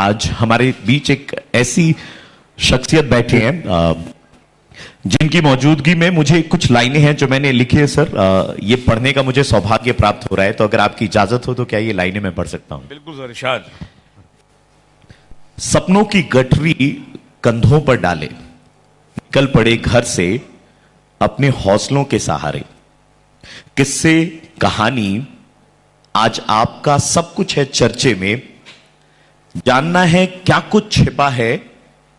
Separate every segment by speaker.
Speaker 1: आज हमारे बीच एक ऐसी शख्सियत बैठी हैं जिनकी मौजूदगी में मुझे कुछ लाइनें हैं जो मैंने लिखी है सर। ये पढ़ने का मुझे सौभाग्य प्राप्त हो रहा है, तो अगर आपकी इजाजत हो तो क्या ये लाइनें मैं पढ़ सकता हूं?
Speaker 2: बिल्कुल सर, इरशाद।
Speaker 1: सपनों की गठरी कंधों पर डाले, निकल पड़े घर से अपने हौसलों के सहारे। किस्से कहानी आज आपका सब कुछ है चर्चे में, जानना है क्या कुछ छिपा है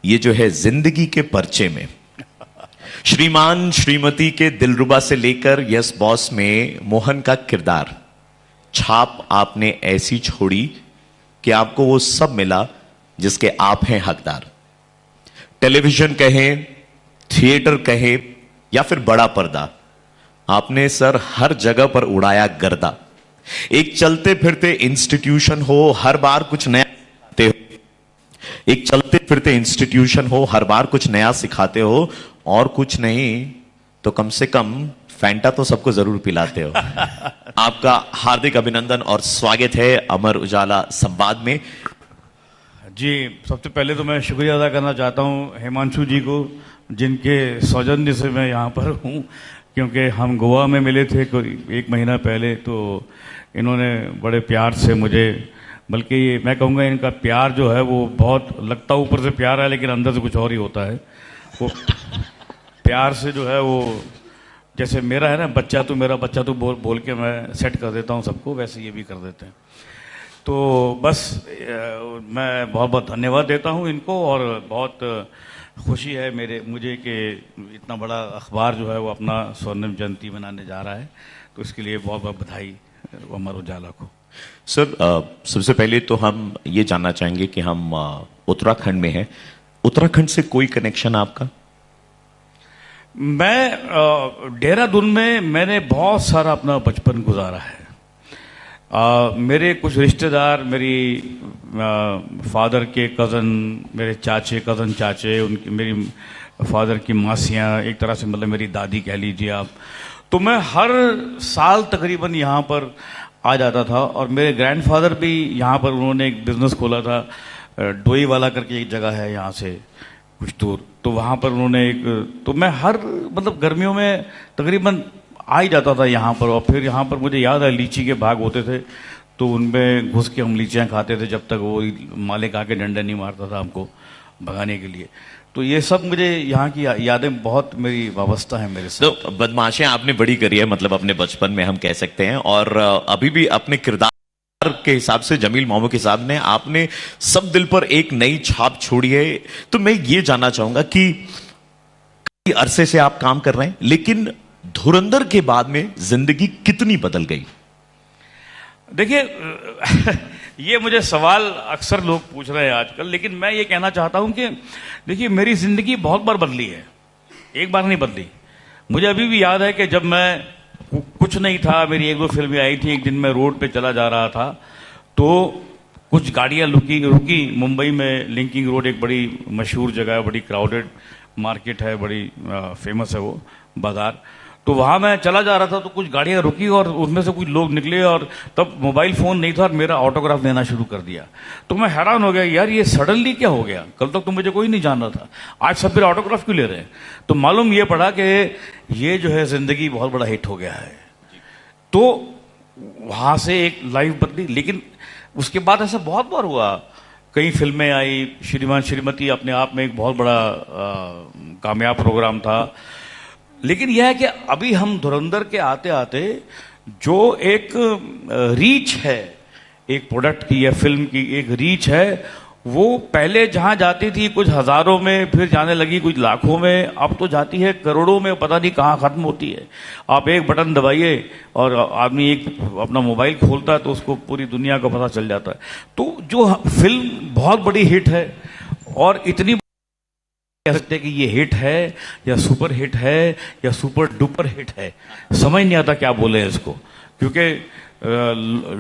Speaker 1: ये जो है जिंदगी के पर्चे में। श्रीमान श्रीमती के दिलरुबा से लेकर यस बॉस में मोहन का किरदार, छाप आपने ऐसी छोड़ी कि आपको वो सब मिला जिसके आप हैं हकदार। टेलीविजन कहें, थिएटर कहें या फिर बड़ा पर्दा, आपने सर हर जगह पर उड़ाया गर्दा। एक चलते फिरते इंस्टीट्यूशन हो, हर बार कुछ नया सिखाते हो। एक चलते फिरते इंस्टीट्यूशन हो, हर बार कुछ नया सिखाते हो, और कुछ नहीं तो कम से कम फैंटा तो सबको जरूर पिलाते हो। आपका हार्दिक अभिनंदन और स्वागत है अमर उजाला संवाद में।
Speaker 2: जी, सबसे पहले तो मैं शुक्रिया अदा करना चाहता हूं हिमांशु जी को, जिनके सौजन्य से मैं यहाँ पर हूँ, क्योंकि हम गोवा में मिले थे कोई 1 महीना पहले। तो इन्होंने बड़े प्यार से मुझे, बल्कि मैं कहूँगा इनका प्यार जो है वो बहुत लगता ऊपर से प्यार है लेकिन अंदर से कुछ और ही होता है। वो प्यार से जो है वो, जैसे मेरा है ना बच्चा तू मेरा बच्चा तू बोल बोल के मैं सेट कर देता हूँ सबको, वैसे ये भी कर देते हैं। तो बस मैं बहुत बहुत धन्यवाद देता हूँ इनको, और बहुत खुशी है मुझे कि इतना बड़ा अखबार जो है वो अपना स्वर्णिम जयंती मनाने जा रहा है, तो इसके लिए बहुत बहुत बधाई अमर उजाला को।
Speaker 1: सर सबसे पहले तो हम ये जानना चाहेंगे कि हम उत्तराखंड में हैं, उत्तराखंड से कोई कनेक्शन आपका?
Speaker 2: मैं देहरादून में मैंने बहुत सारा अपना बचपन गुजारा है। मेरे कुछ रिश्तेदार, मेरी फादर के कज़न, मेरे कज़न चाचे, उनकी मेरी फादर की मासियाँ, एक तरह से मतलब मेरी दादी कह लीजिए आप। तो मैं हर साल तकरीबन यहाँ पर आ जाता था, और मेरे ग्रैंडफादर भी यहाँ पर, उन्होंने एक बिज़नेस खोला था, डोई वाला करके एक जगह है यहाँ से कुछ दूर, तो वहाँ पर उन्होंने एक, तो मैं हर मतलब गर्मियों में तकरीबन आ ही जाता था यहाँ पर। और फिर यहाँ पर मुझे याद है लीची के बाग होते थे, तो उनमें घुस के हम लीचियाँ खाते थे जब तक वो मालिक आके डंडा नहीं मारता था हमको भगाने के लिए। तो ये सब मुझे यहाँ की यादें बहुत मेरी वाबस्ता है मेरे साथ।
Speaker 1: तो बदमाशियां आपने बड़ी करी है, मतलब अपने बचपन में हम कह सकते हैं, और अभी भी अपने किरदार के हिसाब से जमील मामू के साहब ने आपने सब दिल पर एक नई छाप छोड़ी है। तो मैं ये जानना चाहूंगा कि कई अरसे से आप काम कर रहे हैं, लेकिन धुरंधर के बाद में जिंदगी कितनी बदल गई?
Speaker 2: देखिए ये मुझे सवाल अक्सर लोग पूछ रहे हैं आजकल, लेकिन मैं ये कहना चाहता हूं कि देखिए मेरी जिंदगी बहुत बार बदली है, एक बार नहीं बदली। मुझे अभी भी याद है कि जब मैं कुछ नहीं था, मेरी 1-2 फिल्में आई थी, एक दिन मैं रोड पे चला जा रहा था, तो कुछ गाड़ियां रुकी मुंबई में। लिंकिंग रोड एक बड़ी मशहूर जगह है, बड़ी क्राउडेड मार्केट है, बड़ी फेमस है वो बाजार। तो वहां मैं चला जा रहा था, तो कुछ गाड़ियां रुकी और उसमें से कुछ लोग निकले, और तब मोबाइल फोन नहीं था, और मेरा ऑटोग्राफ लेना शुरू कर दिया। तो मैं हैरान हो गया, यार ये सडनली क्या हो गया, कल तक तो मुझे कोई नहीं जान रहा था, आज सब मेरा ऑटोग्राफ क्यों ले रहे हैं? तो मालूम ये पड़ा कि ये जो है जिंदगी बहुत बड़ा हिट हो गया है। तो वहां से एक लाइफ बदली, लेकिन उसके बाद ऐसा बहुत बार हुआ, कई फिल्में आई, श्रीमान श्रीमती अपने आप में एक बहुत बड़ा कामयाब प्रोग्राम था। लेकिन यह है कि अभी हम धुरंधर के आते आते जो एक रीच है एक प्रोडक्ट की या फिल्म की, एक रीच है, वो पहले जहां जाती थी कुछ हजारों में, फिर जाने लगी कुछ लाखों में, अब तो जाती है करोड़ों में, पता नहीं कहां खत्म होती है। आप एक बटन दबाइए और आदमी एक अपना मोबाइल खोलता है तो उसको पूरी दुनिया का पता चल जाता है। तो जो फिल्म बहुत बड़ी हिट है, और इतनी कह सकते हैं कि ये हिट है या सुपर हिट है या सुपर डुपर हिट है, समझ नहीं आता क्या बोले इसको, क्योंकि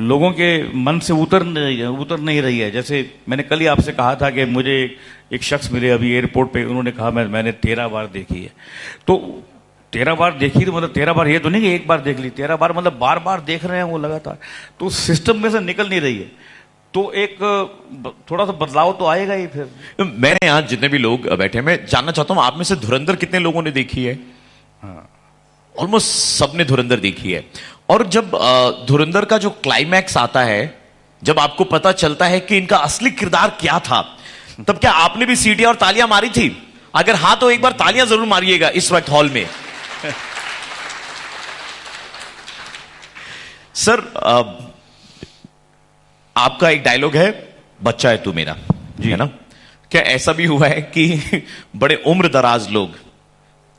Speaker 2: लोगों के मन से उतर नहीं रही है। जैसे मैंने कल ही आपसे कहा था कि मुझे एक शख्स मिले अभी एयरपोर्ट पे, उन्होंने कहा मैंने 13 बार देखी है। तो 13 बार देखी तो मतलब 13 बार ये तो नहीं कि एक बार देख ली, 13 बार मतलब बार बार देख रहे हैं वो लगातार, तो सिस्टम में से निकल नहीं रही है। तो एक थोड़ा सा बदलाव तो आएगा ही फिर।
Speaker 1: मैंने यहाँ जितने भी लोग बैठे हैं, मैं जानना चाहता हूं आप में से धुरंधर कितने लोगों ने देखी है? ऑलमोस्ट सबने धुरंधर देखी है। और जब धुरंधर का जो क्लाइमैक्स आता है, जब आपको पता चलता है कि इनका असली किरदार क्या था, तब क्या आपने भी सीटियां और तालियां मारी थी? अगर हां तो एक बार तालियां जरूर मारिएगा इस वक्त हॉल में। सर, आपका एक डायलॉग है, बच्चा है तू मेरा, जी है ना? क्या ऐसा भी हुआ है कि बड़े उम्र दराज लोग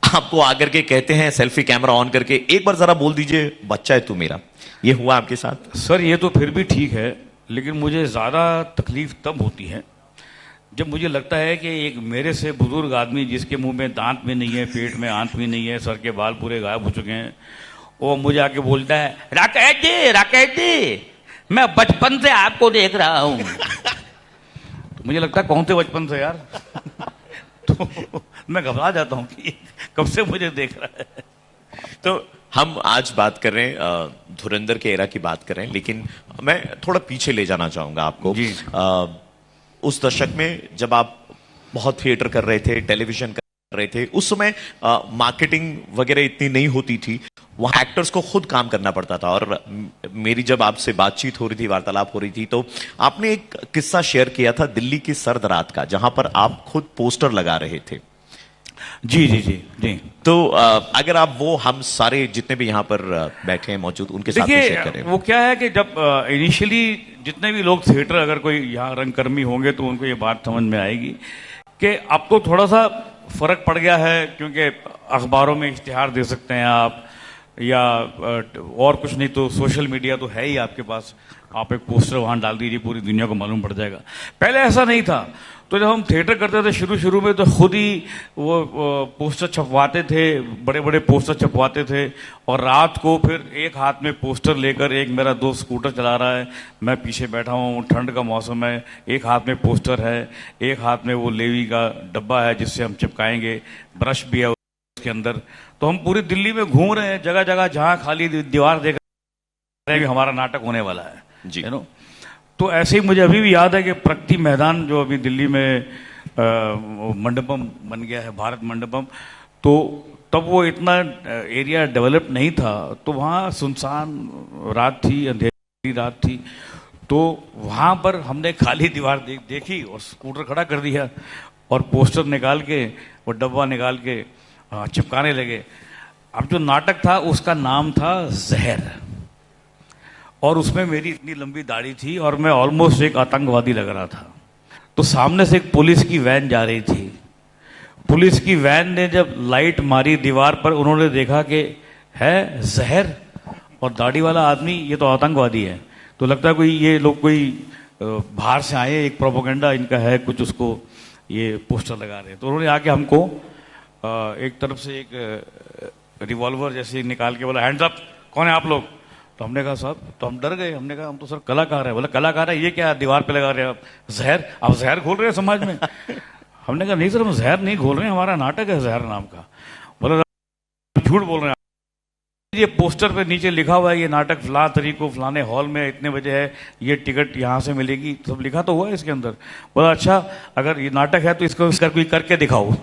Speaker 1: आपको आकर के कहते हैं, सेल्फी कैमरा ऑन करके, एक बार जरा बोल दीजिए बच्चा है तू मेरा? ये हुआ आपके साथ?
Speaker 2: सर ये तो फिर भी ठीक है, लेकिन मुझे ज्यादा तकलीफ तब होती है जब मुझे लगता है कि एक मेरे से बुजुर्ग आदमी, जिसके मुंह में दांत भी नहीं है, पेट में आंत भी नहीं है, सर के बाल पूरे गायब हो चुके हैं, वो मुझे आके बोलता है, राकेश जी मैं बचपन से आपको देख रहा हूं। तो मुझे लगता है कौन थे बचपन से यार? तो मैं घबरा जाता हूं कि कब से मुझे देख रहा है।
Speaker 1: तो हम आज बात कर रहे हैं, धुरंधर के एरा की बात कर रहे हैं, लेकिन मैं थोड़ा पीछे ले जाना चाहूंगा आपको।
Speaker 2: जी।
Speaker 1: उस दशक में जब आप बहुत थिएटर कर रहे थे, टेलीविजन कर रहे थे, उस समय मार्केटिंग वगैरह इतनी नहीं होती थी, वहां एक्टर्स को खुद काम करना पड़ता था। और मेरी जब आपसे बातचीत हो रही थी, वार्तालाप हो रही थी, तो आपने एक किस्सा शेयर किया था दिल्ली की सर्द रात का, जहां पर आप खुद पोस्टर लगा रहे थे।
Speaker 2: जी जी जी जी।
Speaker 1: तो अगर आप वो हम सारे जितने भी यहाँ पर बैठे हैं मौजूद, उनके साथ में शेयर करें।
Speaker 2: वो क्या है कि जब इनिशियली जितने भी लोग थिएटर, अगर कोई यहाँ रंगकर्मी होंगे तो उनको ये बात समझ में आएगी कि आपको थोड़ा सा फर्क पड़ गया है, क्योंकि अखबारों में इश्तिहार दे सकते हैं आप, या और कुछ नहीं तो सोशल मीडिया तो है ही आपके पास, आप एक पोस्टर वहां डाल दीजिए, पूरी दुनिया को मालूम पड़ जाएगा। पहले ऐसा नहीं था। तो जब हम थिएटर करते थे शुरू में, तो खुद ही वो पोस्टर छपवाते थे, बड़े बड़े पोस्टर छपवाते थे, और रात को फिर एक हाथ में पोस्टर लेकर, एक मेरा दोस्त स्कूटर चला रहा है, मैं पीछे बैठा हूँ, ठंड का मौसम है, एक हाथ में पोस्टर है, एक हाथ में वो लेवी का डब्बा है जिससे हम चिपकाएंगे, ब्रश भी है उसके अंदर। तो हम पूरी दिल्ली में घूम रहे हैं, जगह जगह जहां खाली दीवार देख रहे हैं कि हमारा नाटक होने वाला है,
Speaker 1: जी।
Speaker 2: नो। तो ऐसे ही मुझे अभी भी याद है कि प्रगति मैदान जो अभी दिल्ली में मंडपम बन गया है, भारत मंडपम, तो तब वो इतना एरिया डेवलप नहीं था, तो वहाँ सुनसान रात थी, अंधेरी रात थी, तो वहाँ पर हमने खाली दीवार देखी और स्कूटर खड़ा कर दिया और पोस्टर निकाल के, वो डब्बा निकाल के चिपकाने लगे। अब जो नाटक था उसका नाम था जहर, और उसमें मेरी इतनी लंबी दाढ़ी थी और मैं ऑलमोस्ट एक आतंकवादी लग रहा था। तो सामने से एक पुलिस की वैन जा रही थी। पुलिस की वैन ने जब लाइट मारी दीवार पर, उन्होंने देखा कि है जहर और दाढ़ी वाला आदमी, ये तो आतंकवादी है। तो लगता है कोई ये लोग कोई बाहर से आए, एक प्रोपेगेंडा इनका है कुछ, उसको ये पोस्टर लगा रहे हैं। तो उन्होंने आके हमको एक तरफ से एक रिवॉल्वर जैसे निकाल के बोला, हैंड्स अप, कौन है आप लोग? तो हमने कहा साहब, तो हम डर गए, हमने कहा हम तो सर कलाकार है। बोला कलाकार है, ये क्या दीवार पे लगा रहे हैं आप जहर? आप जहर घोल रहे हैं समाज में? हमने कहा नहीं सर, हम जहर नहीं घोल रहे हैं, हमारा नाटक है जहर नाम का। बोला झूठ बोल रहे हैं, ये पोस्टर पे नीचे लिखा हुआ है ये नाटक फला तारीख को फलाने हॉल में इतने बजे है, ये टिकट यहाँ से मिलेगी, सब लिखा तो हुआ है इसके अंदर। बोला अच्छा, अगर ये नाटक है तो इसको कोई करके दिखाओ।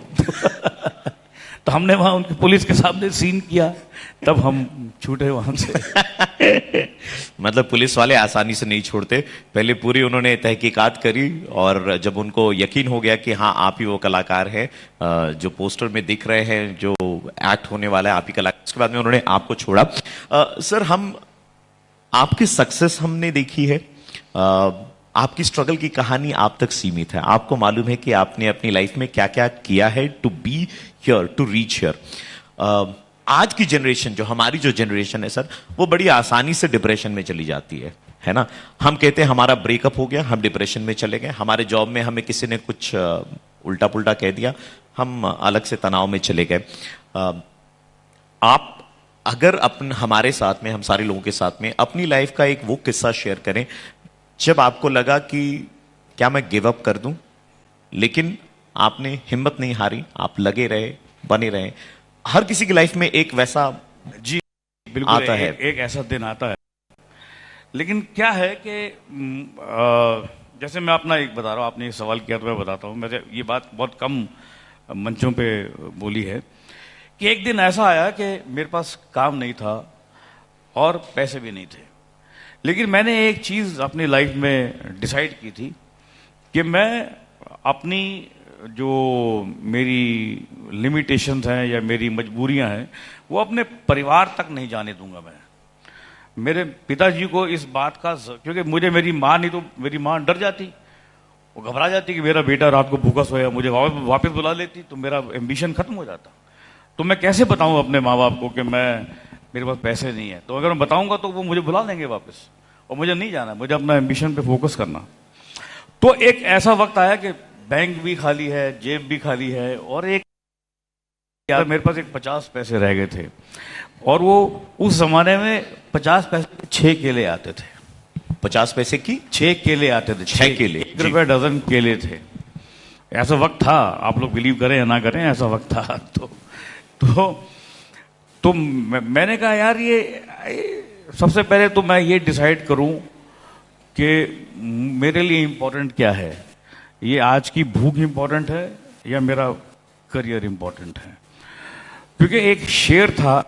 Speaker 2: तो हमने वहां उनकी पुलिस के सामने सीन किया, तब हम छूटे वहां से।
Speaker 1: मतलब पुलिस वाले आसानी से नहीं छोड़ते, पहले पूरी उन्होंने तहकीकात करी, और जब उनको यकीन हो गया कि हाँ आप ही वो कलाकार हैं जो पोस्टर में दिख रहे हैं, जो एक्ट होने वाला है आप ही कलाकार, उसके बाद में उन्होंने आपको छोड़ा। सर, हम आपकी सक्सेस हमने देखी है, आपकी स्ट्रगल की कहानी आप तक सीमित है। आपको मालूम है कि आपने अपनी लाइफ में क्या क्या किया है to be here, to reach here. आज की जनरेशन, जो हमारी जो जनरेशन है सर, वो बड़ी आसानी से डिप्रेशन में चली जाती है ना? हम कहते हैं हमारा ब्रेकअप हो गया, हम डिप्रेशन में चले गए, हमारे जॉब में हमें किसी ने कुछ उल्टा पुल्टा कह दिया, हम अलग से तनाव में चले गए। आप अगर हमारे साथ में, हम सारे लोगों के साथ में अपनी लाइफ का एक वो किस्सा शेयर करें जब आपको लगा कि क्या मैं गिव अप कर दूं, लेकिन आपने हिम्मत नहीं हारी, आप लगे रहे, बने रहे। हर किसी की लाइफ में एक वैसा
Speaker 2: जी बिल्कुल
Speaker 1: आता है,
Speaker 2: एक ऐसा दिन आता है लेकिन क्या है कि जैसे मैं अपना एक बता रहा हूँ, आपने ये सवाल किया तो मैं बताता हूँ। मैं ये बात बहुत कम मंचों पे बोली है कि एक दिन ऐसा आया कि मेरे पास काम नहीं था और पैसे भी नहीं थे, लेकिन मैंने एक चीज़ अपनी लाइफ में डिसाइड की थी कि मैं अपनी जो मेरी लिमिटेशंस हैं या मेरी मजबूरियां हैं वो अपने परिवार तक नहीं जाने दूंगा। मैं मेरे पिताजी को इस बात का, क्योंकि मुझे मेरी माँ नहीं तो मेरी माँ डर जाती, वो घबरा जाती कि मेरा बेटा रात को भूखा सोया, मुझे वापस बुला लेती तो मेरा एम्बिशन खत्म हो जाता। तो मैं कैसे बताऊं अपने माँ बाप को कि मेरे पास पैसे नहीं है? तो अगर मैं बताऊंगा तो वो मुझे बुला लेंगे वापस, और मुझे नहीं जाना, मुझे अपना एम्बिशन पे फोकस करना। तो एक ऐसा वक्त आया कि बैंक भी खाली है, जेब भी खाली है, और एक यार मेरे पास एक 50 पैसे रह गए थे, और वो उस जमाने में 50 पैसे के 6 केले आते थे।
Speaker 1: 50 पैसे की
Speaker 2: 6 केले आते थे,
Speaker 1: 6 केले,
Speaker 2: 1 रुपये डजन केले थे। ऐसा वक्त था, आप लोग बिलीव करें या ना करें, ऐसा वक्त था। तो मैंने कहा यार ये सबसे पहले तो मैं ये डिसाइड करूं कि मेरे लिए इंपॉर्टेंट क्या है, ये आज की भूख इंपॉर्टेंट है या मेरा करियर इंपॉर्टेंट है। क्योंकि एक शेर था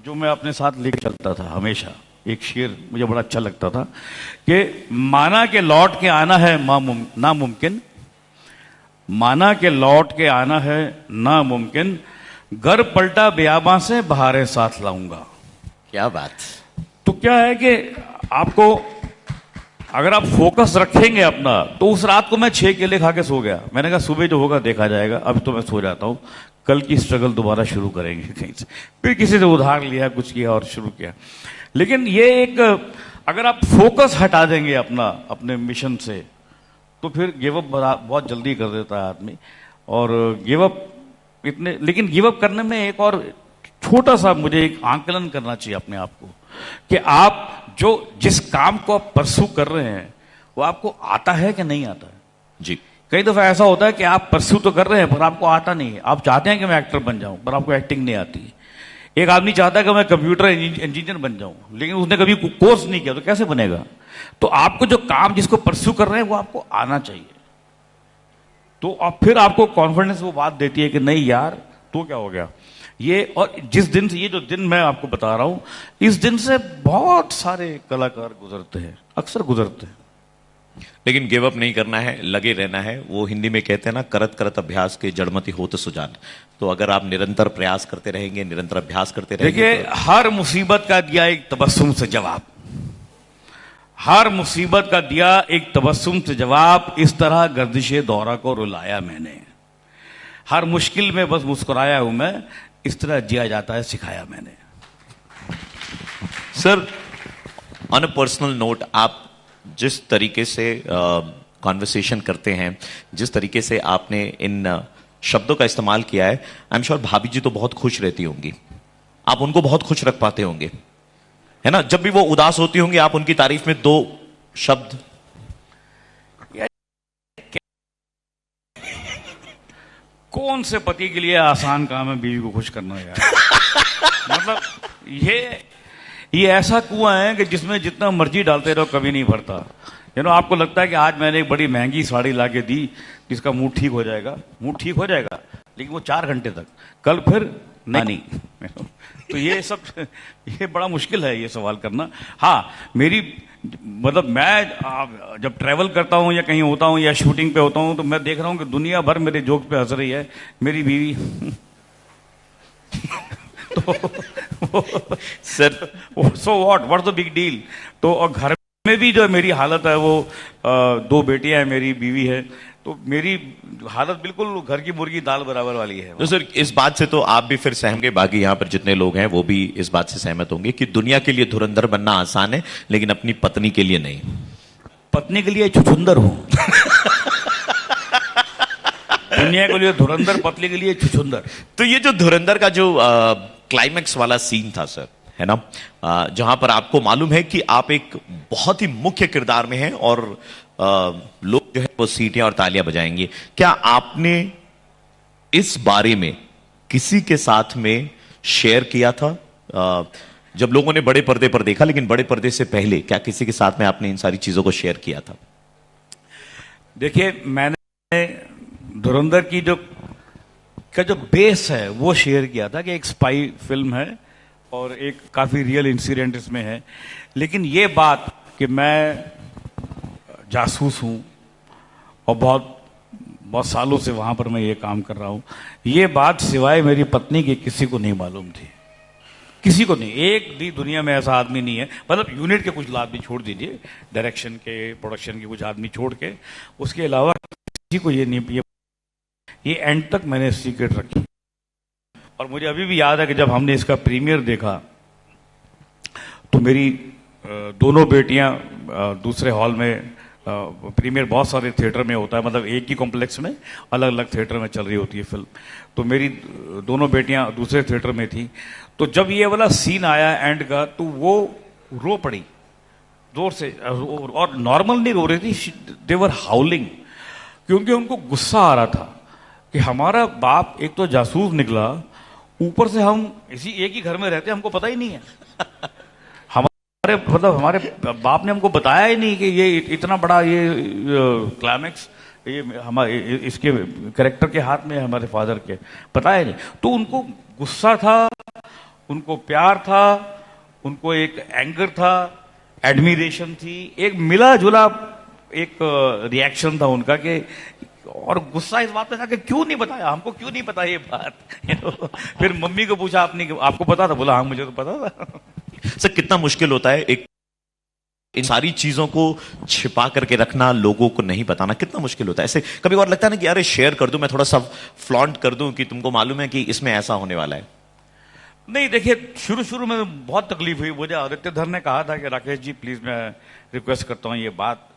Speaker 2: जो मैं अपने साथ लेकर चलता था हमेशा, एक शेर मुझे बड़ा अच्छा लगता था कि माना के लौट के आना है नामुमकिन, माना के लौट के आना है नामुमकिन, घर पलटा बियाबां से बहारें साथ लाऊंगा।
Speaker 1: क्या बात।
Speaker 2: तो क्या है कि आपको अगर आप फोकस रखेंगे अपना, तो उस रात को मैं 6 केले खा के सो गया। मैंने कहा सुबह जो होगा देखा जाएगा, अब तो मैं सो जाता हूं, कल की स्ट्रगल दोबारा शुरू करेंगे कहीं से। फिर किसी से उधार लिया, कुछ किया और शुरू किया। लेकिन ये एक, अगर आप फोकस हटा देंगे अपने मिशन से, तो फिर गिव अप बहुत जल्दी कर देता है आदमी। और गिव अप लेकिन गिव अप करने में एक और छोटा सा मुझे एक आंकलन करना चाहिए अपने आप को कि आप जिस काम को आप परसू कर रहे हैं वो आपको आता है कि नहीं आता है।
Speaker 1: जी,
Speaker 2: कई दफा ऐसा होता है कि आप परसू तो कर रहे हैं पर आपको आता नहीं है। आप चाहते हैं कि मैं एक्टर बन जाऊं, पर आपको एक्टिंग नहीं आती है। एक आदमी चाहता है कि मैं कंप्यूटर इंजीनियर बन जाऊं, लेकिन उसने कभी कोर्स नहीं किया, तो कैसे बनेगा? तो आपको जो काम जिसको परसू कर रहे हैं वो आपको आना चाहिए। तो अब फिर आपको कॉन्फिडेंस वो बात देती है कि नहीं यार, तो क्या हो गया ये। और जिस दिन से, ये जो दिन मैं आपको बता रहा हूं, इस दिन से बहुत सारे कलाकार गुजरते हैं, अक्सर गुजरते हैं।
Speaker 1: लेकिन गिव अप नहीं करना है, लगे रहना है। वो हिंदी में कहते हैं ना, करत करत अभ्यास के जड़मति होत सुजान। तो अगर आप निरंतर प्रयास करते रहेंगे, निरंतर अभ्यास करते रहेंगे,
Speaker 2: देखिए
Speaker 1: तो...
Speaker 2: हर मुसीबत का दिया एक तबस्सुम से जवाब, हर मुसीबत का दिया एक तबस्सुम से जवाब। इस तरह गर्दिशे दौरा को रुलाया मैंने, हर मुश्किल में बस मुस्कुराया हूं मैं, इस तरह जिया जाता है सिखाया मैंने।
Speaker 1: Sir, on a personal note, आप जिस तरीके से कॉन्वर्सेशन करते हैं, जिस तरीके से आपने इन शब्दों का इस्तेमाल किया है, आई एम श्योर भाभी जी तो बहुत खुश रहती होंगी। आप उनको बहुत खुश रख पाते होंगे, है ना? जब भी वो उदास होती होंगी, आप उनकी तारीफ में 2 शब्द।
Speaker 2: कौन से पति के लिए आसान काम है बीवी को खुश करना यार। मतलब ये ऐसा कुआं है कि जिसमें जितना मर्जी डालते रहो कभी नहीं भरता। आपको लगता है कि आज मैंने एक बड़ी महंगी साड़ी लाके दी, इसका मूड ठीक हो जाएगा, मूड ठीक हो जाएगा, लेकिन वो 4 घंटे तक, कल फिर नहीं। तो ये बड़ा मुश्किल है ये सवाल करना। हाँ, मतलब मैं जब ट्रैवल करता हूं या कहीं होता हूं या शूटिंग पे होता हूं, तो मैं देख रहा हूं कि दुनिया भर मेरे जोक पे हंस रही है, मेरी बीवी तो
Speaker 1: sir,
Speaker 2: so what the big deal. तो और घर में भी जो मेरी हालत है, वो 2 बेटियां हैं, मेरी बीवी है, तो मेरी हालत बिल्कुल घर की मुर्गी दाल बराबर वाली है।
Speaker 1: तो सर, इस बात से तो आप भी फिर सहमगे, बाकी यहां पर जितने लोग हैं वो भी इस बात से सहमत होंगे कि दुनिया के लिए धुरंधर बनना आसान है, लेकिन अपनी पत्नी के लिए नहीं।
Speaker 2: पत्नी के लिए छुछुंदर हूं। दुनिया के लिए धुरंधर, पत्नी के लिए छुछुंदर।
Speaker 1: तो ये जो धुरंधर का जो क्लाइमैक्स वाला सीन था सर, है ना, जहां पर आपको मालूम है कि आप एक बहुत ही मुख्य किरदार में हैं और लोग जो है वो सीटियां और तालियां बजाएंगे, क्या आपने इस बारे में किसी के साथ में शेयर किया था जब लोगों ने बड़े पर्दे पर देखा, लेकिन बड़े पर्दे से पहले क्या किसी के साथ में आपने इन सारी चीजों को शेयर किया था?
Speaker 2: देखिए, मैंने धुरंधर की जो बेस है वो शेयर किया था कि एक स्पाई फिल्म है और एक काफी रियल इंसिडेंट इसमें है। लेकिन ये बात कि मैं जासूस हूं और बहुत बहुत सालों से वहां पर मैं ये काम कर रहा हूं, ये बात सिवाय मेरी पत्नी के किसी को नहीं मालूम थी। किसी को नहीं, एक भी दुनिया में ऐसा आदमी नहीं है, मतलब यूनिट के कुछ आदमी छोड़ दीजिए, डायरेक्शन के, प्रोडक्शन के कुछ आदमी छोड़ के, उसके अलावा किसी को ये नहीं, ये एंड तक मैंने सीक्रेट रखी। और मुझे अभी भी याद है कि जब हमने इसका प्रीमियर देखा तो मेरी दोनों बेटियां दूसरे हॉल में, प्रीमियर बहुत सारे थिएटर में होता है, मतलब एक ही कॉम्प्लेक्स में अलग अलग थिएटर में चल रही होती है फिल्म, तो मेरी दोनों बेटियां दूसरे थिएटर में थी। तो जब ये वाला सीन आया एंड का, तो वो रो पड़ी जोर से, और नॉर्मल नहीं रो रही थी, दे वर हाउलिंग, क्योंकि उनको गुस्सा आ रहा था कि हमारा बाप एक तो जासूस निकला, ऊपर से हम इसी एक ही घर में रहते, हमको पता ही नहीं है। हमारे बाप ने हमको बताया ही नहीं कि ये इतना बड़ा ये क्लाइमेक्स ये हमारे इसके कैरेक्टर के हाथ में है, हमारे फादर के, पता ही नहीं। तो उनको गुस्सा था, उनको प्यार था, उनको एक एंगर था, एडमिरेशन थी, एक मिला जुला एक रिएक्शन था उनका कि, और गुस्सा इस बात पे था कि क्यों नहीं बताया हमको, क्यों नहीं पता ये बात। फिर मम्मी को पूछा, आपको पता था? बोला हाँ मुझे तो पता था।
Speaker 1: सर कितना मुश्किल होता है एक इन सारी चीजों को छिपा करके रखना, लोगों को नहीं बताना, कितना मुश्किल होता है। ऐसे कभी और लगता है ना कि अरे शेयर कर दूं, मैं थोड़ा सा फ्लॉन्ट कर दूं कि तुमको मालूम है कि इसमें ऐसा होने वाला है।
Speaker 2: नहीं, देखिए, शुरू में बहुत तकलीफ हुई। मुझे आदित्य धर ने कहा था कि राकेश जी प्लीज मैं रिक्वेस्ट करता हूं ये बात,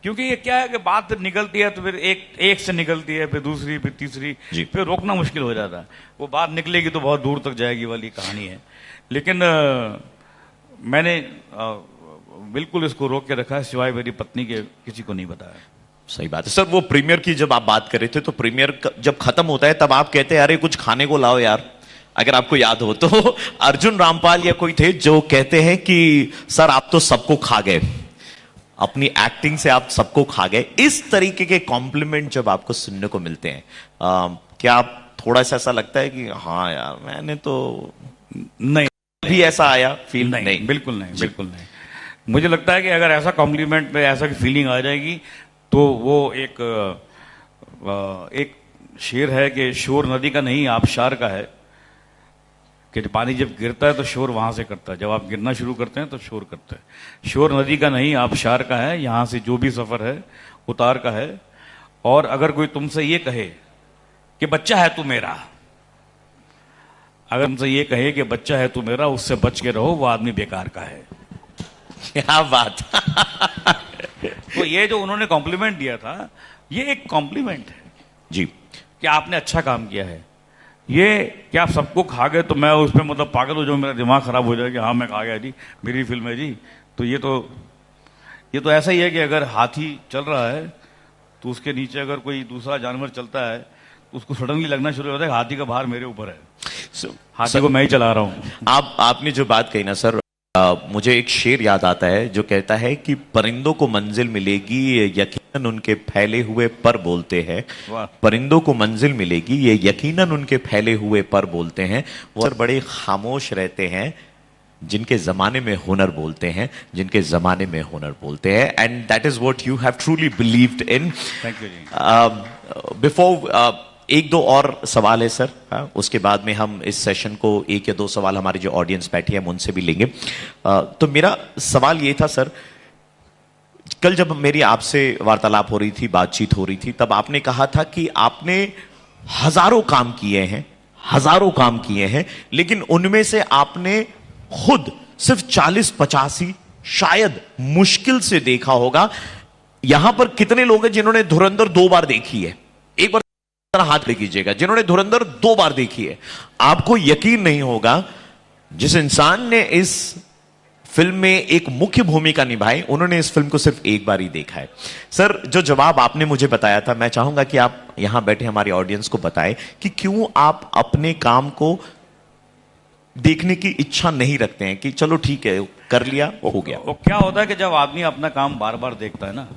Speaker 2: क्योंकि ये क्या है कि बात फिर निकलती है तो फिर एक से निकलती है, फिर दूसरी, फिर तीसरी, फिर रोकना मुश्किल हो जाता है। वो बात निकलेगी तो बहुत दूर तक जाएगी वाली कहानी है। लेकिन मैंने बिल्कुल इसको रोक के रखा है, सिवाय मेरी पत्नी के किसी को नहीं बताया।
Speaker 1: सही बात है। सर वो प्रीमियर की जब आप बात कर रहे थे, तो प्रीमियर जब खत्म होता है तब आप कहते हैं अरे कुछ खाने को लाओ यार, अगर आपको याद हो तो अर्जुन रामपाल या कोई थे जो कहते हैं कि सर आप तो सबको खा गए, अपनी एक्टिंग से आप सबको खा गए। इस तरीके के कॉम्प्लीमेंट जब आपको सुनने को मिलते हैं, क्या आप थोड़ा सा ऐसा लगता है कि हाँ यार मैंने तो
Speaker 2: नहीं,
Speaker 1: भी ऐसा आया फील?
Speaker 2: नहीं, बिल्कुल नहीं, बिल्कुल नहीं। मुझे लगता है कि अगर ऐसा कॉम्प्लीमेंट में ऐसा की फीलिंग आ जाएगी तो वो एक शेर है कि शोर नदी का नहीं आबशार का है, कि पानी जब गिरता है तो शोर वहां से करता है, जब आप गिरना शुरू करते हैं तो शोर करता है। शोर नदी का नहीं आबशार का है, यहां से जो भी सफर है उतार का है। और अगर कोई तुमसे ये कहे कि बच्चा है तू मेरा, अगर तुमसे ये कहे कि बच्चा है तू मेरा, उससे बच के रहो, वो आदमी बेकार का है।
Speaker 1: क्या बात।
Speaker 2: तो ये जो उन्होंने कॉम्प्लीमेंट दिया था, ये एक कॉम्प्लीमेंट है
Speaker 1: जी
Speaker 2: कि आपने अच्छा काम किया है। ये कि आप सबको खा गए तो मैं उस पर मतलब पागल हो जाऊं, मेरा दिमाग खराब हो जाए कि हाँ मैं खा गया जी, मेरी फिल्म है जी। तो ये तो ऐसा ही है कि अगर हाथी चल रहा है तो उसके नीचे अगर कोई दूसरा जानवर चलता है तो उसको सडनली लगना शुरू होता है हाथी का भार मेरे ऊपर है, हाथी को मैं ही चला रहा हूं।
Speaker 1: आपने जो बात कही ना सर, मुझे एक शेर याद आता है जो कहता है कि परिंदों को मंजिल मिलेगी यकीनन उनके फैले हुए पर बोलते हैं। परिंदों को मंजिल मिलेगी ये यकीनन उनके फैले हुए पर बोलते हैं। वो बड़े खामोश रहते हैं जिनके जमाने में हुनर बोलते हैं, जिनके जमाने में हुनर बोलते हैं। And that is what you have truly believed in.
Speaker 2: Thank you ji.
Speaker 1: Before एक दो और सवाल है सर, उसके बाद में हम इस सेशन को एक या दो सवाल हमारी जो ऑडियंस बैठी है हम उनसे भी लेंगे। तो मेरा सवाल ये था सर, कल जब मेरी आपसे वार्तालाप हो रही थी, बातचीत हो रही थी, तब आपने कहा था कि आपने हजारों काम किए हैं, लेकिन उनमें से आपने खुद सिर्फ 40-50 ही शायद मुश्किल से देखा होगा। यहां पर कितने लोग हैं जिन्होंने धुरंधर 2 बार देखी है? एक बार हाथ ले कीजिएगा जिन्होंने धुरंधर 2 बार देखी है। आपको यकीन नहीं होगा, जिस इंसान ने इस फिल्म में एक मुख्य भूमिका निभाई, उन्होंने इस फिल्म को सिर्फ 1 बार ही देखा है। सर जो जवाब आपने मुझे बताया था, मैं चाहूंगा कि आप यहां बैठे हमारी ऑडियंस को बताएं कि क्यों आप अपने काम को देखने की इच्छा नहीं रखते हैं कि चलो ठीक है, कर लिया, हो गया।
Speaker 2: वो क्या होता है कि जब आदमी अपना काम बार बार देखता है ना,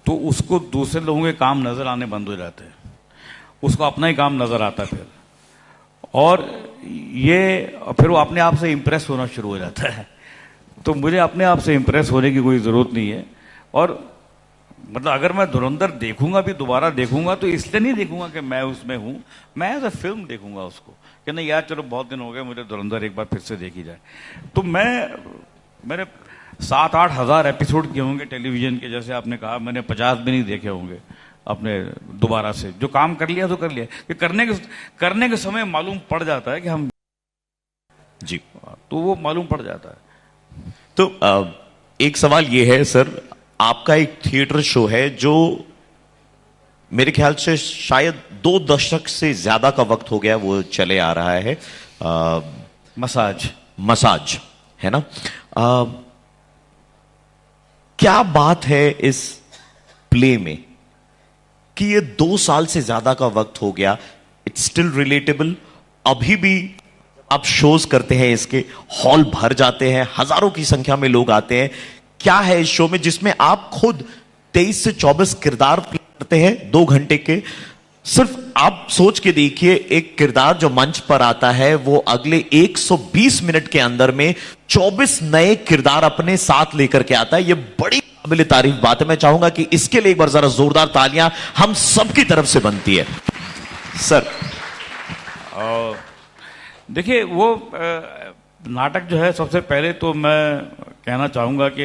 Speaker 2: तो उसको दूसरे लोगों के काम नजर आने बंद हो जाते हैं, उसको अपना ही काम नजर आता है फिर, और ये फिर वो अपने आप से इंप्रेस होना शुरू हो जाता है। तो मुझे अपने आप से इंप्रेस होने की कोई जरूरत नहीं है। और मतलब अगर मैं धुरंधर देखूंगा भी, दोबारा देखूंगा, तो इसलिए नहीं देखूंगा कि मैं उसमें हूं, मैं एज अ फिल्म देखूंगा उसको कि नहीं यार चलो बहुत दिन हो गए, मुझे धुरंधर एक बार फिर से देखी जाए। तो मैंने 7-8 हजार एपिसोड किए होंगे टेलीविजन के, जैसे आपने कहा, मैंने 50 भी नहीं देखे होंगे अपने दोबारा से। जो काम कर लिया तो कर लिया, कि करने के समय मालूम पड़ जाता है कि हम
Speaker 1: जी,
Speaker 2: तो वो मालूम पड़ जाता है।
Speaker 1: तो एक सवाल ये है सर, आपका एक थिएटर शो है जो मेरे ख्याल से शायद 2 दशक से ज्यादा का वक्त हो गया वो चले आ रहा है, मसाज है ना। क्या बात है इस प्ले में कि ये 2 साल से ज्यादा का वक्त हो गया, इट्स स्टिल रिलेटेबल। अभी भी आप शोज करते हैं, इसके हॉल भर जाते हैं, हजारों की संख्या में लोग आते हैं। क्या है इस शो में जिसमें आप खुद 23 से 24 किरदार प्ले करते हैं 2 घंटे के? सिर्फ आप सोच के देखिए, एक किरदार जो मंच पर आता है वो अगले 120 मिनट के अंदर में 24 नए किरदार अपने साथ लेकर के आता है। ये बड़ी काबिल तारीफ बात है। मैं चाहूंगा कि इसके लिए एक बार जरा जोरदार तालियां हम सबकी तरफ से बनती है सर।
Speaker 2: देखिए वो नाटक जो है, सबसे पहले तो मैं कहना चाहूंगा कि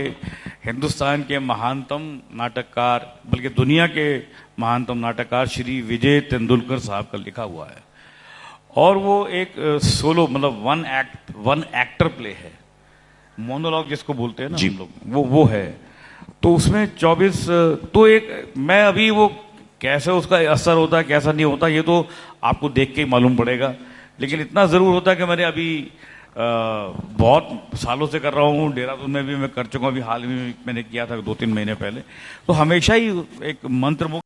Speaker 2: हिंदुस्तान के महानतम नाटककार, बल्कि दुनिया के महानतम नाटककार श्री विजय तेंदुलकर साहब का लिखा हुआ है, और वो एक सोलो मतलब वन एक्टर प्ले है, मोनोलॉग जिसको बोलते हैं ना हम लोग, वो है। तो उसमें 24 तो एक मैं अभी वो कैसे उसका असर होता है कैसा नहीं होता ये तो आपको देख के ही मालूम पड़ेगा, लेकिन इतना जरूर होता है कि मैंने अभी बहुत सालों से कर रहा हूँ। देहरादून में भी मैं कर चुका हूँ, अभी हाल में मैंने किया था 2-3 महीने पहले। तो हमेशा ही एक मंत्रमुग्ध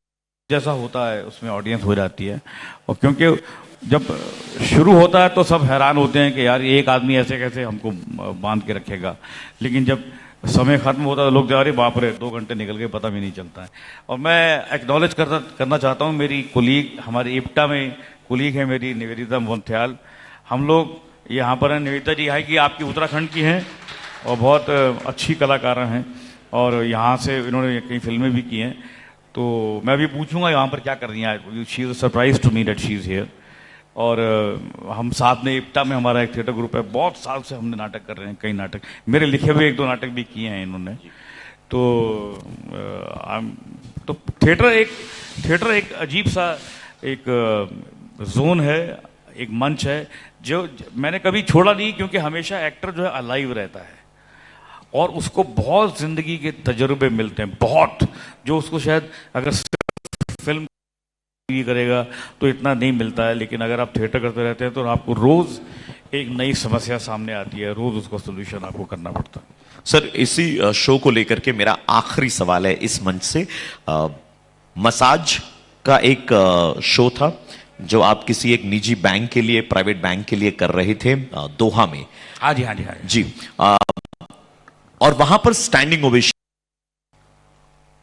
Speaker 2: जैसा होता है, उसमें ऑडियंस हो जाती है। और क्योंकि जब शुरू होता है तो सब हैरान होते हैं कि यार एक आदमी ऐसे कैसे हमको बांध के रखेगा, लेकिन जब समय खत्म होता है लोग अरे बाप रे 2 घंटे निकल गए पता भी नहीं चलता है। और मैं एक्नॉलेज करना चाहता हूँ, मेरी कुलीग, हमारे इप्टा में कुलीग है मेरी निवेदिता मोहंत्याल, हम लोग यहाँ पर हैं। निवेदिता जी यहाँ की, आपकी उत्तराखंड की हैं और बहुत अच्छी कलाकार हैं, और यहाँ से इन्होंने कई फिल्में भी की हैं। तो मैं भी पूछूंगा यहाँ पर क्या कर रही हैं, she is surprise to me that she is here. और हम साथ में इप्टा में हमारा एक थिएटर ग्रुप है, बहुत साल से हमने नाटक कर रहे हैं, कई नाटक मेरे लिखे हुए 1-2 नाटक भी किए हैं इन्होंने। तो थिएटर एक अजीब सा एक जोन है, एक मंच है जो मैंने कभी छोड़ा नहीं, क्योंकि हमेशा एक्टर जो है अलाइव रहता है और उसको बहुत जिंदगी के तजुर्बे मिलते हैं, बहुत, जो उसको शायद अगर फिल्म करेगा तो इतना नहीं मिलता है। लेकिन अगर आप थिएटर करते रहते हैं तो आपको रोज एक नई समस्या सामने आती है, रोज उसको सोल्यूशन आपको करना पड़ता है।
Speaker 1: सर इसी शो को लेकर के मेरा आखिरी सवाल है इस मंच से। मसाज का एक शो था जो आप किसी एक निजी बैंक के लिए, प्राइवेट बैंक के लिए कर रहे थे दोहा में।
Speaker 2: हाँ जी, हाँ जी, हाँ
Speaker 1: जी। और वहां पर स्टैंडिंग ओवेशन,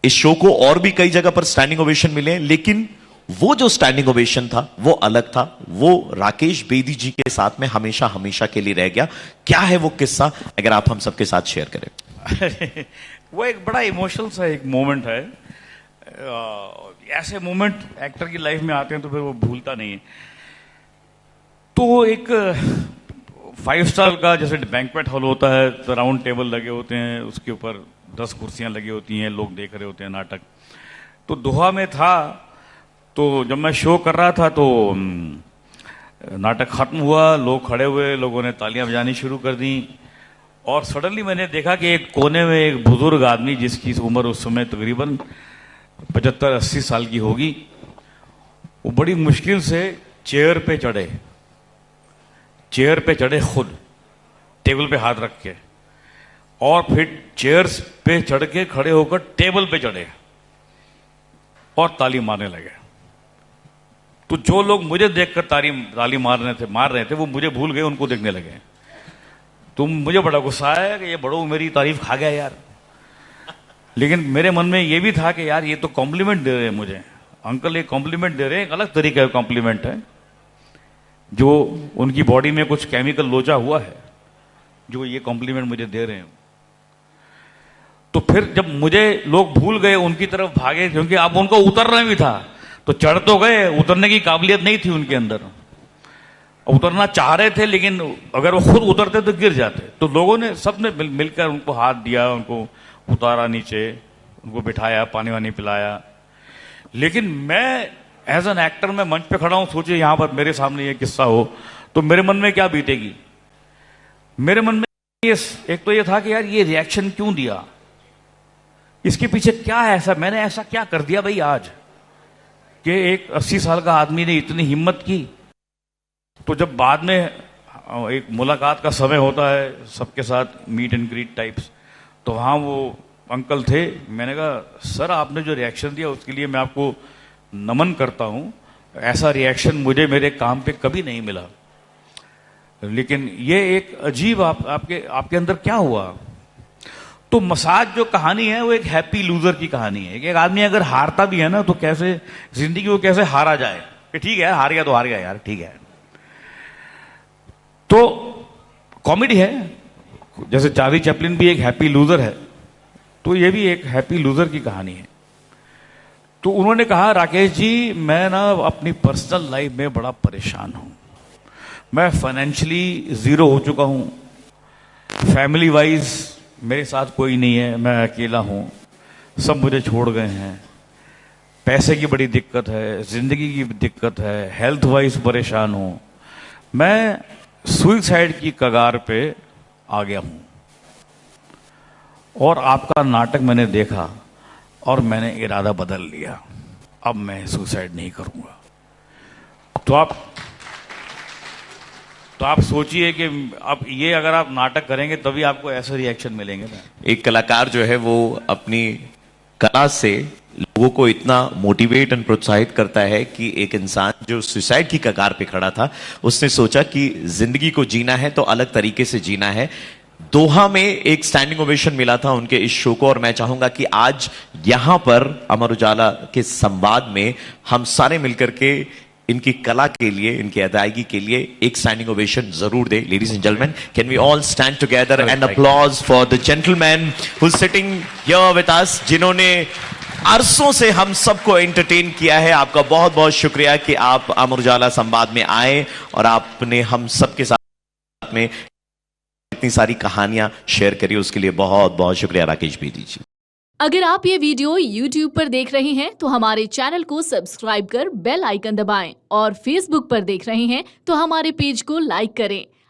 Speaker 1: इस शो को और भी कई जगह पर स्टैंडिंग ओवेशन मिले, लेकिन वो जो स्टैंडिंग ओवेशन था वो अलग था, वो राकेश बेदी जी के साथ में हमेशा हमेशा के लिए रह गया। क्या है वो किस्सा, अगर आप हम सबके साथ शेयर करें।
Speaker 2: वो एक बड़ा इमोशनल सा एक मोमेंट है। ऐसे मोमेंट एक्टर की लाइफ में आते हैं तो फिर वो भूलता नहीं है। तो एक 5 स्टार का जैसे बैंक्वेट हॉल होता है, तो राउंड टेबल लगे होते हैं, उसके ऊपर 10 कुर्सियां लगी होती हैं, लोग देख रहे होते हैं नाटक। तो दोहा में था, तो जब मैं शो कर रहा था तो नाटक खत्म हुआ, लोग खड़े हुए, लोगों ने तालियां बजानी शुरू कर दी, और सडनली मैंने देखा कि एक कोने में एक बुजुर्ग आदमी, जिसकी उम्र उस समय तकरीबन 75-80 साल की होगी, वो बड़ी मुश्किल से चेयर पे चढ़े खुद, टेबल पे हाथ रख के, और फिर चेयर्स पे चढ़ के खड़े होकर टेबल पे चढ़े और ताली मारने लगे। तो जो लोग मुझे देखकर ताली मार रहे थे वो मुझे भूल गए, उनको देखने लगे। तो मुझे बड़ा गुस्सा आया कि ये बड़ो मेरी तारीफ खा गया यार। लेकिन मेरे मन में ये भी था कि यार ये तो कॉम्प्लीमेंट दे रहे हैं मुझे, अंकल ये कॉम्प्लीमेंट दे रहे हैं, एक अलग तरीके का कॉम्प्लीमेंट है, जो उनकी बॉडी में कुछ केमिकल लोचा हुआ है, जो ये कॉम्प्लीमेंट मुझे दे रहे हैं। तो फिर जब मुझे लोग भूल गए, उनकी तरफ भागे, क्योंकि अब उनको उतरना भी था, तो चढ़ तो गए, उतरने की काबिलियत नहीं थी उनके अंदर। उतरना चाह रहे थे, लेकिन अगर वो खुद उतरते तो गिर जाते। तो लोगों ने, सबने मिलकर उनको हाथ दिया, उनको उतारा नीचे, उनको बिठाया, पानी वानी पिलाया। लेकिन मैं एज एन एक्टर, मैं मंच पे खड़ा हूं, सोचिए यहां पर मेरे सामने ये किस्सा हो तो मेरे मन में क्या बीतेगी। मेरे मन में एक तो ये था कि यार ये रिएक्शन क्यों दिया, इसके पीछे क्या है, ऐसा मैंने ऐसा क्या कर दिया भाई आज कि एक 80 साल का आदमी ने इतनी हिम्मत की। तो जब बाद में एक मुलाकात का समय होता है सबके साथ, मीट एंड ग्रीट टाइप्स, तो वहाँ वो अंकल थे। मैंने कहा सर आपने जो रिएक्शन दिया उसके लिए मैं आपको नमन करता हूँ, ऐसा रिएक्शन मुझे मेरे काम पे कभी नहीं मिला। लेकिन ये एक अजीब आपके अंदर क्या हुआ। तो मसाज जो कहानी है वो एक हैप्पी लूजर की कहानी है। एक आदमी अगर हारता भी है ना, तो कैसे जिंदगी को कैसे हारा जाए, कि ठीक है हार गया तो हार गया यार, ठीक है। तो कॉमेडी है, जैसे चार्ली चैपलिन भी एक हैप्पी लूजर है, तो ये भी एक हैप्पी लूजर की कहानी है। तो उन्होंने कहा राकेश जी मैं ना अपनी पर्सनल लाइफ में बड़ा परेशान हूं, मैं फाइनेंशियली जीरो हो चुका हूं, फैमिली वाइज मेरे साथ कोई नहीं है, मैं अकेला हूं, सब मुझे छोड़ गए हैं, पैसे की बड़ी दिक्कत है, जिंदगी की दिक्कत है, हेल्थ वाइज परेशान हूं, मैं सुसाइड की कगार पे आ गया हूं। और आपका नाटक मैंने देखा और मैंने इरादा बदल लिया, अब मैं सुसाइड नहीं करूंगा। तो आप सोचिए कि अब ये अगर आप नाटक करेंगे तभी आपको ऐसे रिएक्शन मिलेंगे ना।
Speaker 1: एक कलाकार जो है वो अपनी कला से लोगों को इतना मोटिवेट एंड प्रोत्साहित करता है कि एक इंसान जो सुसाइड की कगार पे खड़ा था, उसने सोचा कि जिंदगी को जीना है तो अलग तरीके से जीना है। दोहा में एक स्टैंडिंग ओवेशन मिला था उनके इस शो को, और मैं चाहूंगा कि आज यहां पर अमर उजाला के संवाद में हम सारे मिलकर के इनकी कला के लिए, इनकी अदायगी के लिए एक स्टैंडिंग ओवेशन जरूर दे। Ladies and gentleman, can we all stand together and applause for the gentleman who is sitting here with us, जिन्होंने अरसों से हम सबको एंटरटेन किया है। आपका बहुत बहुत शुक्रिया कि आप अमर उजाला संवाद में आए और आपने हम सबके साथ में इतनी सारी कहानियां शेयर करी, उसके लिए बहुत बहुत शुक्रिया राकेश बेदी जी।
Speaker 3: अगर आप ये वीडियो YouTube पर देख रहे हैं तो हमारे चैनल को सब्सक्राइब कर बेल आइकन दबाएं, और Facebook पर देख रहे हैं तो हमारे पेज को लाइक करें।